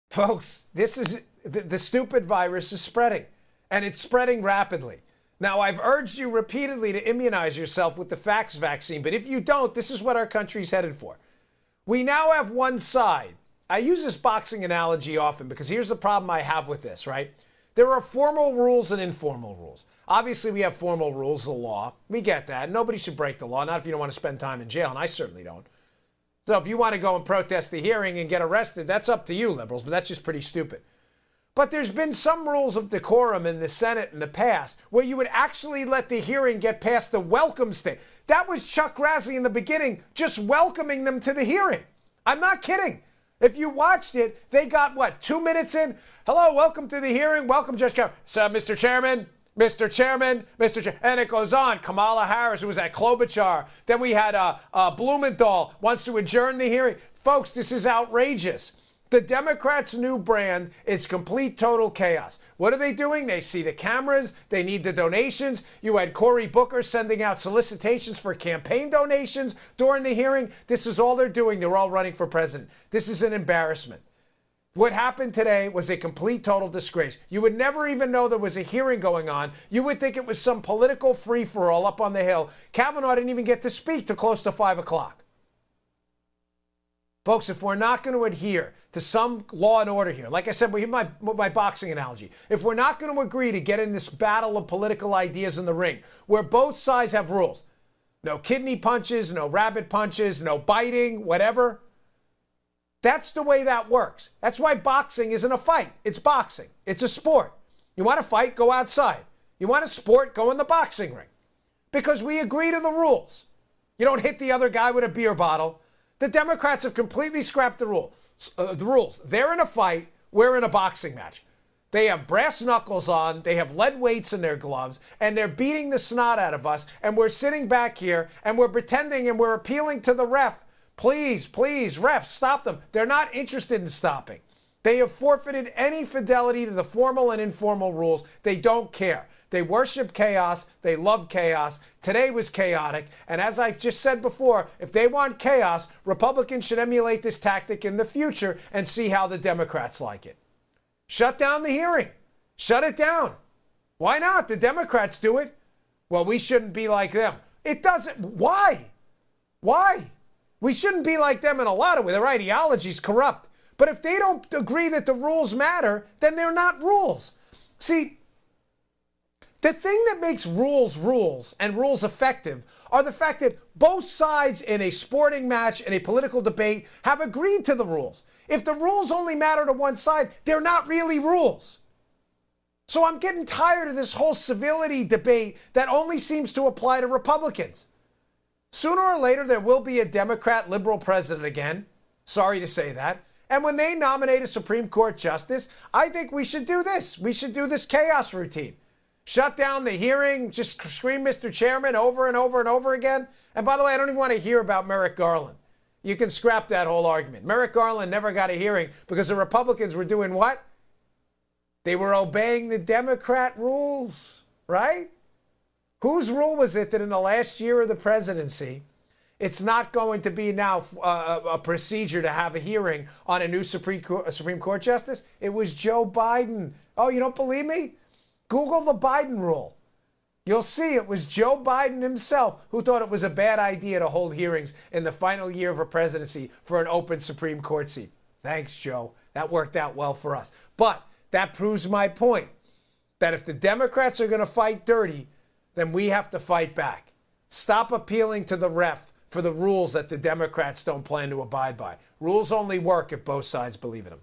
Folks, this is the stupid virus is spreading, and it's spreading rapidly. Now, I've urged you repeatedly to immunize yourself with the Vax vaccine, but if you don't, this is what our country's headed for. We now have one side. I use this boxing analogy often because here's the problem I have with this, right? There are formal rules and informal rules. Obviously, we have formal rules, the law. We get that. Nobody should break the law, not if you don't want to spend time in jail, and I certainly don't. So if you want to go and protest the hearing and get arrested, that's up to you, liberals, but that's just pretty stupid. But there's been some rules of decorum in the Senate in the past where you would actually let the hearing get past the welcome stage. That was Chuck Grassley in the beginning, just welcoming them to the hearing. I'm not kidding. If you watched it, they got, what, 2 minutes in? Hello, welcome to the hearing. Welcome, Judge Kavanaugh. So, Mr. Chairman, Mr. Chairman, Mr. Chairman. And it goes on. Kamala Harris, who was at Klobuchar. Then we had Blumenthal wants to adjourn the hearing. Folks, this is outrageous. The Democrats' new brand is complete, total chaos. What are they doing? They see the cameras. They need the donations. You had Cory Booker sending out solicitations for campaign donations during the hearing. This is all they're doing. They're all running for president. This is an embarrassment. What happened today was a complete, total disgrace. You would never even know there was a hearing going on. You would think it was some political free-for-all up on the Hill. Kavanaugh didn't even get to speak till close to 5 o'clock. Folks, if we're not going to adhere to some law and order here, like I said, my boxing analogy, if we're not going to agree to get in this battle of political ideas in the ring, where both sides have rules, no kidney punches, no rabbit punches, no biting, whatever, that's the way that works. That's why boxing isn't a fight. It's boxing. It's a sport. You want to fight, go outside. You want a sport, go in the boxing ring. Because we agree to the rules. You don't hit the other guy with a beer bottle. The Democrats have completely scrapped the rules. They're in a fight. We're in a boxing match. They have brass knuckles on. They have lead weights in their gloves. And they're beating the snot out of us. And we're sitting back here. And we're pretending and we're appealing to the ref. Please, please, refs, stop them. They're not interested in stopping. They have forfeited any fidelity to the formal and informal rules. They don't care. They worship chaos. They love chaos. Today was chaotic. And as I've just said before, if they want chaos, Republicans should emulate this tactic in the future and see how the Democrats like it. Shut down the hearing. Shut it down. Why not? The Democrats do it. Well, we shouldn't be like them. It doesn't. Why? Why? We shouldn't be like them in a lot of ways. Their ideology is corrupt. But if they don't agree that the rules matter, then they're not rules. See, the thing that makes rules rules and rules effective are the fact that both sides in a sporting match, in a political debate, have agreed to the rules. If the rules only matter to one side, they're not really rules. So I'm getting tired of this whole civility debate that only seems to apply to Republicans. Sooner or later, there will be a Democrat liberal president again. Sorry to say that. And when they nominate a Supreme Court justice, I think we should do this. We should do this chaos routine. Shut down the hearing, just scream Mr. Chairman over and over and over again. And by the way, I don't even want to hear about Merrick Garland. You can scrap that whole argument. Merrick Garland never got a hearing because the Republicans were doing what? They were obeying the Democrat rules, right? Whose rule was it that in the last year of the presidency, it's not going to be now a procedure to have a hearing on a new Supreme Court justice? It was Joe Biden. Oh, you don't believe me? Google the Biden rule. You'll see it was Joe Biden himself who thought it was a bad idea to hold hearings in the final year of a presidency for an open Supreme Court seat. Thanks, Joe. That worked out well for us. But that proves my point, that if the Democrats are going to fight dirty, then we have to fight back. Stop appealing to the ref for the rules that the Democrats don't plan to abide by. Rules only work if both sides believe in them.